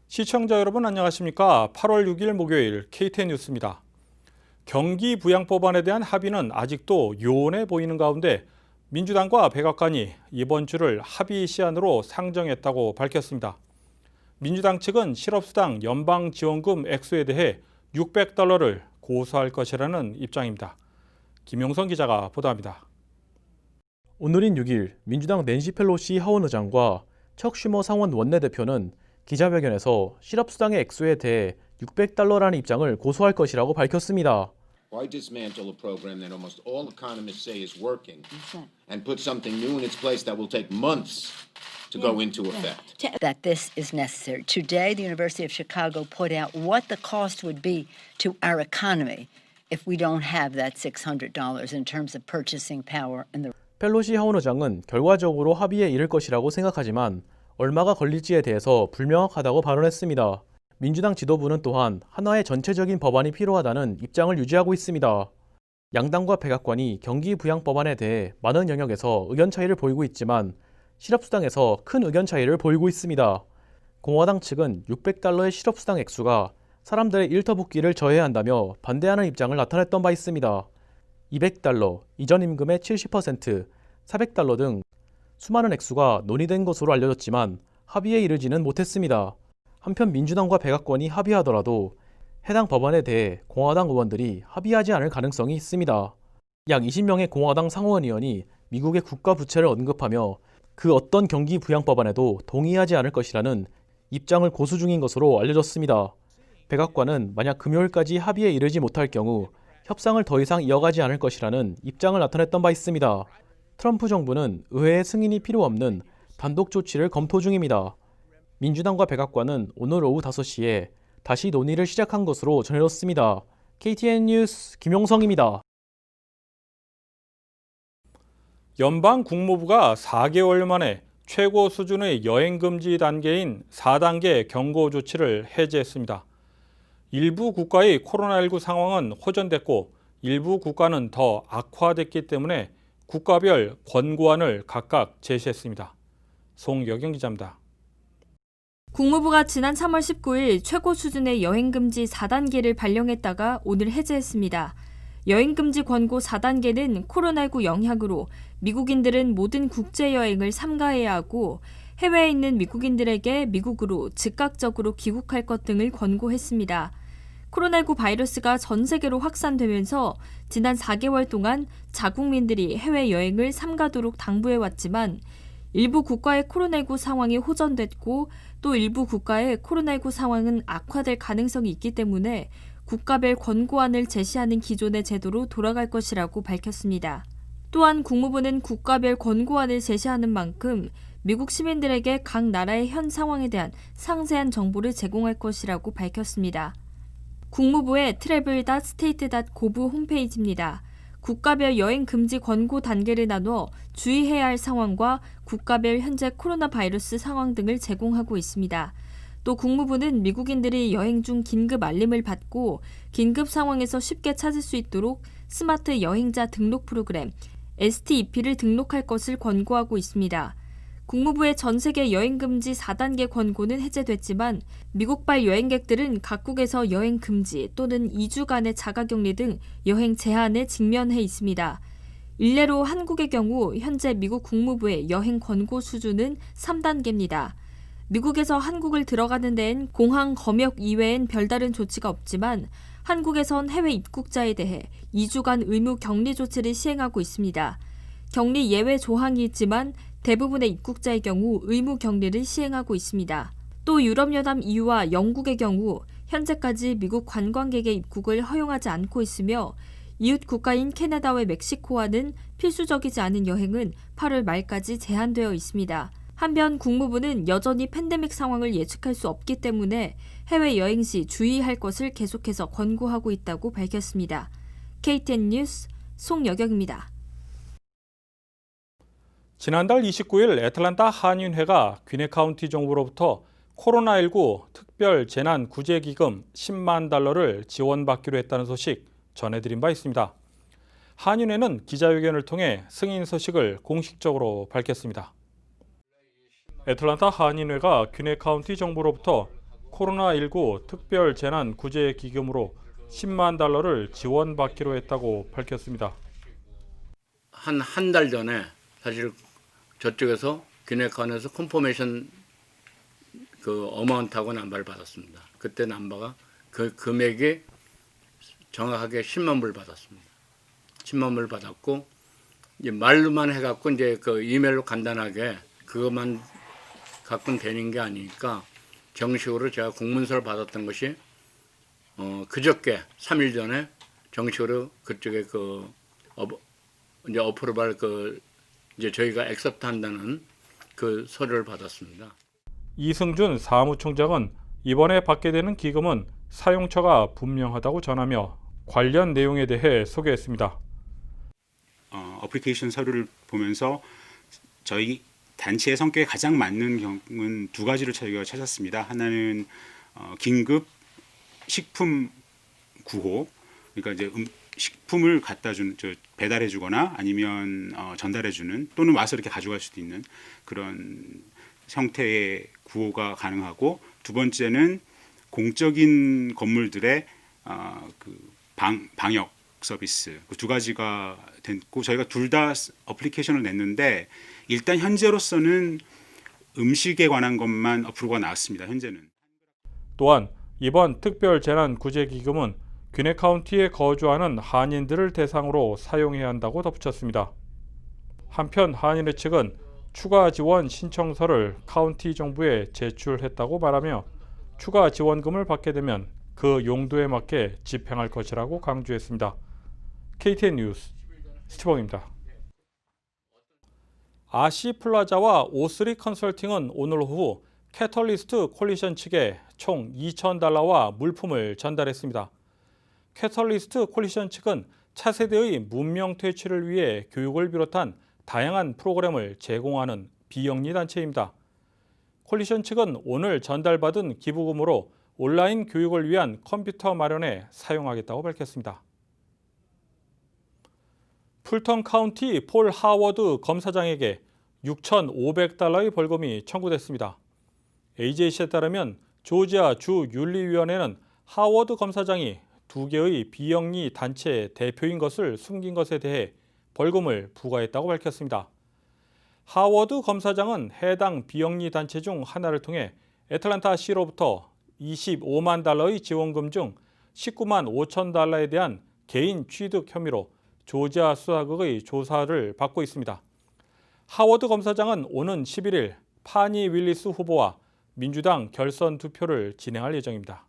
시청자 여러분 안녕하십니까? 8월 6일 목요일 KTN 뉴스입니다. 경기 부양 법안에 대한 합의는 아직도 요원해 보이는 가운데 민주당과 백악관이 이번 주를 합의 시한으로 상정했다고 밝혔습니다. 민주당 측은 실업수당 연방지원금 액수에 대해 $600를 고수할 것이라는 입장입니다. 김용선 기자가 보도합니다. 오늘인 6일 민주당 낸시 펠로시 하원 의장과 척 슈머 상원 원내대표는 기자회견에서 실업수당의 액수에 대해 $600라는 입장을 고수할 것이라고 밝혔습니다. Why dismantle a program that almost all economists say is working and put something new in its place that will take months to go into effect? That this is necessary. Today, the University of Chicago put out what the cost would be to our economy if we don't have that $600 in terms of purchasing power and the 펠로시 하원 의장은 결과적으로 합의에 이를 것이라고 생각하지만 얼마가 걸릴지에 대해서 불명확하다고 발언했습니다. 민주당 지도부는 또한 하나의 전체적인 법안이 필요하다는 입장을 유지하고 있습니다. 양당과 백악관이 경기 부양 법안에 대해 많은 영역에서 의견 차이를 보이고 있지만 실업수당에서 큰 의견 차이를 보이고 있습니다. 공화당 측은 $600의 실업수당 액수가 사람들의 일터붓기를 저해야 한다며 반대하는 입장을 나타냈던 바 있습니다. $200, 이전 임금의 70%, $400 등 수많은 액수가 논의된 것으로 알려졌지만 합의에 이르지는 못했습니다. 한편 민주당과 백악관이 합의하더라도 해당 법안에 대해 공화당 의원들이 합의하지 않을 가능성이 있습니다. 약 20명의 공화당 상원의원이 미국의 국가 부채를 언급하며 그 어떤 경기 부양 법안에도 동의하지 않을 것이라는 입장을 고수 중인 것으로 알려졌습니다. 백악관은 만약 금요일까지 합의에 이르지 못할 경우 협상을 더 이상 이어가지 않을 것이라는 입장을 나타냈던 바 있습니다. 트럼프 정부는 의회의 승인이 필요 없는 단독 조치를 검토 중입니다. 민주당과 백악관은 오늘 오후 5시에 다시 논의를 시작한 것으로 전해졌습니다. KTN 뉴스 김용성입니다. 연방 국무부가 4개월 만에 최고 수준의 여행 금지 단계인 4단계 경고 조치를 해제했습니다. 일부 국가의 코로나19 상황은 호전됐고 일부 국가는 더 악화됐기 때문에 국가별 권고안을 각각 제시했습니다. 송여경 기자입니다. 국무부가 지난 3월 19일 최고 수준의 여행금지 4단계를 발령했다가 오늘 해제했습니다. 여행금지 권고 4단계는 코로나19 영향으로 미국인들은 모든 국제여행을 삼가해야 하고 해외에 있는 미국인들에게 미국으로 즉각적으로 귀국할 것 등을 권고했습니다. 코로나19 바이러스가 전 세계로 확산되면서 지난 4개월 동안 자국민들이 해외여행을 삼가도록 당부해왔지만 일부 국가의 코로나19 상황이 호전됐고 또 일부 국가의 코로나19 상황은 악화될 가능성이 있기 때문에 국가별 권고안을 제시하는 기존의 제도로 돌아갈 것이라고 밝혔습니다. 또한 국무부는 국가별 권고안을 제시하는 만큼 미국 시민들에게 각 나라의 현 상황에 대한 상세한 정보를 제공할 것이라고 밝혔습니다. 국무부의 travel.state.gov 홈페이지입니다. 국가별 여행 금지 권고 단계를 나누어 주의해야 할 상황과 국가별 현재 코로나 바이러스 상황 등을 제공하고 있습니다. 또 국무부는 미국인들이 여행 중 긴급 알림을 받고 긴급 상황에서 쉽게 찾을 수 있도록 스마트 여행자 등록 프로그램 STEP를 등록할 것을 권고하고 있습니다. 국무부의 전 세계 여행 금지 4단계 권고는 해제됐지만 미국발 여행객들은 각국에서 여행 금지 또는 2주간의 자가격리 등 여행 제한에 직면해 있습니다. 일례로 한국의 경우 현재 미국 국무부의 여행 권고 수준은 3단계입니다. 미국에서 한국을 들어가는 데엔 공항 검역 이외엔 별다른 조치가 없지만 한국에선 해외 입국자에 대해 2주간 의무 격리 조치를 시행하고 있습니다. 격리 예외 조항이 있지만 대부분의 입국자의 경우 의무 격리를 시행하고 있습니다. 또 유럽연합 EU와 영국의 경우 현재까지 미국 관광객의 입국을 허용하지 않고 있으며 이웃 국가인 캐나다와 멕시코와는 필수적이지 않은 여행은 8월 말까지 제한되어 있습니다. 한편 국무부는 여전히 팬데믹 상황을 예측할 수 없기 때문에 해외여행 시 주의할 것을 계속해서 권고하고 있다고 밝혔습니다. KTN 뉴스 송여경입니다. 지난달 29일 애틀랜타 한인회가 귀네 카운티 정부로부터 코로나19 특별 재난 구제기금 $100,000를 지원받기로 했다는 소식 전해드린 바 있습니다. 한인회는 기자회견을 통해 승인 소식을 공식적으로 밝혔습니다. 애틀랜타 한인회가 귀네 카운티 정부로부터 코로나19 특별재난구제기금으로 10만 달러를 지원받기로 했다고 밝혔습니다. 한 달 전에 사실 저쪽에서 기내칸에서 컨포메이션 그 어마운트하고 남바를 받았습니다. 그때 남바가 그 금액이 정확하게 10만 불 받았습니다. 10만 불 받았고 이제 말로만 해갖고 이제 그 이메일로 간단하게 그것만 갖고는 되는 게 아니니까 정식으로 제가 공문서를 받았던 것이 그저께 3일 전에 정식으로 그쪽에 그 이제 어프로발 그 이제 저희가 액셉트 한다는 그 서류를 받았습니다. 이승준 사무총장은 이번에 받게 되는 기금은 사용처가 분명하다고 전하며 관련 내용에 대해 소개했습니다. 어플리케이션 서류를 보면서 저희 단체의 성격에 가장 맞는 경우는 두 가지를 저희가 찾았습니다. 하나는 긴급 식품 구호, 그러니까 이제 식품을 갖다 준, 배달해 주거나 아니면 전달해 주는 또는 와서 이렇게 가져갈 수도 있는 그런 형태의 구호가 가능하고, 두 번째는 공적인 건물들의 그 방역 서비스, 그 두 가지가 됐고, 저희가 둘 다 어플리케이션을 냈는데 일단 현재로서는 음식에 관한 것만 어프로가 나왔습니다. 현재는. 또한 이번 특별재난구제기금은 귀네 카운티에 거주하는 한인들을 대상으로 사용해야 한다고 덧붙였습니다. 한편 한인회 측은 추가 지원 신청서를 카운티 정부에 제출했다고 말하며 추가 지원금을 받게 되면 그 용도에 맞게 집행할 것이라고 강조했습니다. KTN 뉴스 스티븐입니다. 아시플라자와 O3 컨설팅은 오늘 오후 캐털리스트 콜리션 측에 총 2,000달러와 물품을 전달했습니다. 캐털리스트 콜리션 측은 차세대의 문명 퇴치를 위해 교육을 비롯한 다양한 프로그램을 제공하는 비영리 단체입니다. 콜리션 측은 오늘 전달받은 기부금으로 온라인 교육을 위한 컴퓨터 마련에 사용하겠다고 밝혔습니다. 풀턴 카운티 폴 하워드 검사장에게 6,500달러의 벌금이 청구됐습니다. AJC에 따르면 조지아 주 윤리위원회는 하워드 검사장이 두 개의 비영리 단체 대표인 것을 숨긴 것에 대해 벌금을 부과했다고 밝혔습니다. 하워드 검사장은 해당 비영리 단체 중 하나를 통해 애틀랜타 시로부터 25만 달러의 지원금 중 19만 5천 달러에 대한 개인 취득 혐의로 조지아 수사국의 조사를 받고 있습니다. 하워드 검사장은 오는 11일 파니 윌리스 후보와 민주당 결선 투표를 진행할 예정입니다.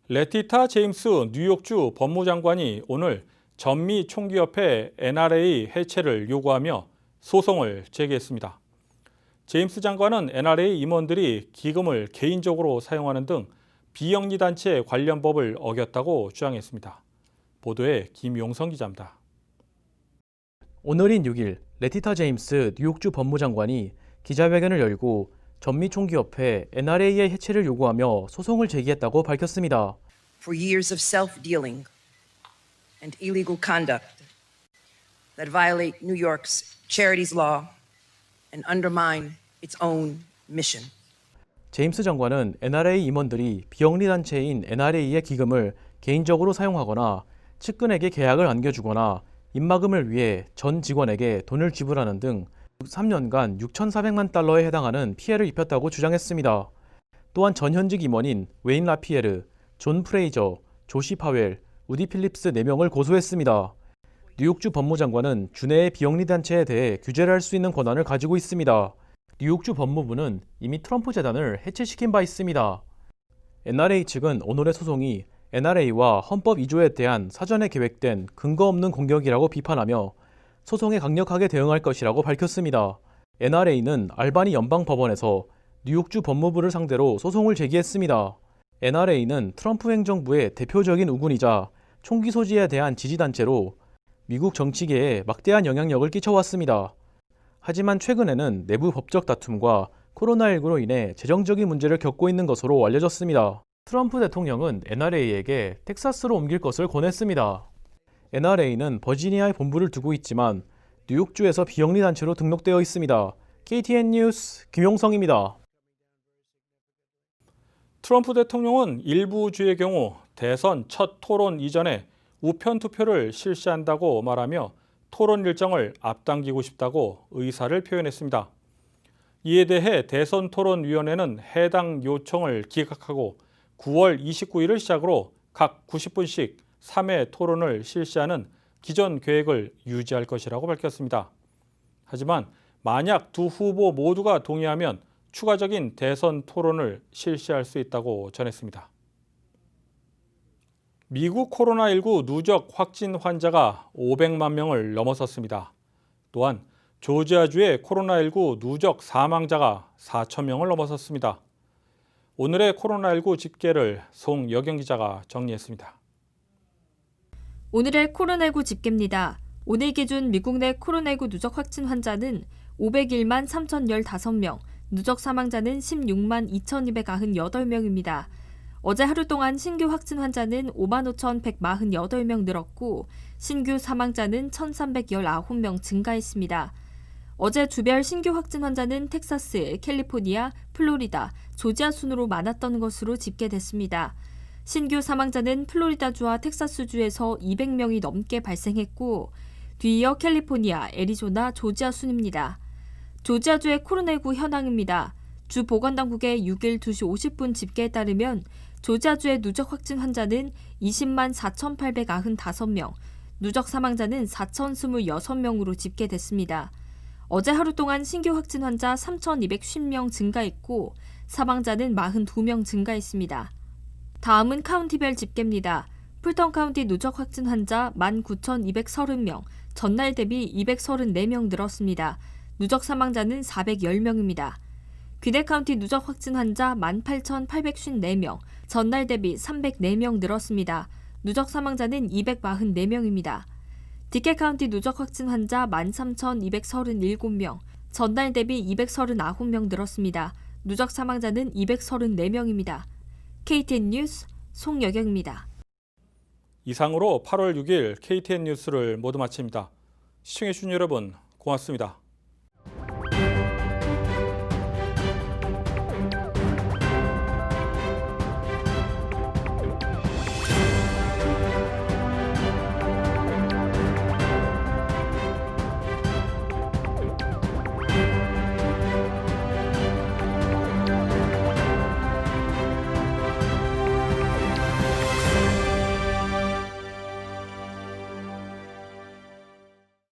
레티타 제임스 뉴욕주 법무장관이 오늘 전미 총기협회 NRA 해체를 요구하며 소송을 제기했습니다. 제임스 장관은 NRA 임원들이 기금을 개인적으로 사용하는 등 비영리 단체 관련 법을 어겼다고 주장했습니다. 보도에 김용성 기자입니다. 오늘인 6일 레티타 제임스 뉴욕주 법무장관이 기자회견을 열고 전미총기협회 NRA의 해체를 요구하며 소송을 제기했다고 밝혔습니다. For years of self-dealing and illegal conduct that violate New York's charities law and undermine its own mission. 제임스 장관은 NRA 임원들이 비영리 단체인 NRA의 기금을 개인적으로 사용하거나 측근에게 계약을 안겨주거나 입막음을 위해 전 직원에게 돈을 지불하는 등 3년간 6,400만 달러에 해당하는 피해를 입혔다고 주장했습니다. 또한 전현직 임원인 웨인 라피에르, 존 프레이저, 조시 파웰, 우디 필립스 4명을 고소했습니다. 뉴욕주 법무장관은 주내의 비영리 단체에 대해 규제를 할 수 있는 권한을 가지고 있습니다. 뉴욕주 법무부는 이미 트럼프 재단을 해체시킨 바 있습니다. NRA 측은 오늘의 소송이 NRA와 헌법 2조에 대한 사전에 계획된 근거 없는 공격이라고 비판하며 소송에 강력하게 대응할 것이라고 밝혔습니다. NRA는 알바니 연방법원에서 뉴욕주 법무부를 상대로 소송을 제기했습니다. NRA는 트럼프 행정부의 대표적인 우군이자 총기 소지에 대한 지지단체로 미국 정치계에 막대한 영향력을 끼쳐왔습니다. 하지만 최근에는 내부 법적 다툼과 코로나19로 인해 재정적인 문제를 겪고 있는 것으로 알려졌습니다. 트럼프 대통령은 NRA에게 텍사스로 옮길 것을 권했습니다. NRA는 버지니아에 본부를 두고 있지만 뉴욕주에서 비영리 단체로 등록되어 있습니다. KTN 뉴스 김용성입니다. 트럼프 대통령은 일부 주의 경우 대선 첫 토론 이전에 우편 투표를 실시한다고 말하며 토론 일정을 앞당기고 싶다고 의사를 표현했습니다. 이에 대해 대선토론위원회는 해당 요청을 기각하고 9월 29일을 시작으로 각 90분씩 3회 토론을 실시하는 기존 계획을 유지할 것이라고 밝혔습니다. 하지만 만약 두 후보 모두가 동의하면 추가적인 대선 토론을 실시할 수 있다고 전했습니다. 미국 코로나19 누적 확진 환자가 500만 명을 넘어섰습니다. 또한 조지아주의 코로나19 누적 사망자가 4천 명을 넘어섰습니다. 오늘의 코로나19 집계를 송여경 기자가 정리했습니다. 오늘의 코로나19 집계입니다. 오늘 기준 미국 내 코로나19 누적 확진 환자는 501만 3,015명, 누적 사망자는 16만 2,298명입니다. 어제 하루 동안 신규 확진 환자는 55,148명 늘었고 신규 사망자는 1,319명 증가했습니다. 어제 주별 신규 확진 환자는 텍사스, 캘리포니아, 플로리다, 조지아 순으로 많았던 것으로 집계됐습니다. 신규 사망자는 플로리다주와 텍사스주에서 200명이 넘게 발생했고 뒤이어 캘리포니아, 애리조나, 조지아 순입니다. 조지아주의 코로나19 현황입니다. 주 보건당국의 6일 2시 50분 집계에 따르면 조지아주의 누적 확진 환자는 20만 4,895명, 누적 사망자는 4,026명으로 집계됐습니다. 어제 하루 동안 신규 확진 환자 3,250명 증가했고 사망자는 42명 증가했습니다. 다음은 카운티별 집계입니다. 풀턴 카운티 누적 확진 환자 19,230명, 전날 대비 234명 늘었습니다. 누적 사망자는 410명입니다. 귀네 카운티 누적 확진 환자 18,854명, 전날 대비 304명 늘었습니다. 누적 사망자는 244명입니다. 디케 카운티 누적 확진 환자 13,237명, 전날 대비 239명 늘었습니다. 누적 사망자는 234명입니다. KTN 뉴스 송여경입니다. 이상으로 8월 6일 KTN 뉴스를 모두 마칩니다. 시청해주신 여러분 고맙습니다.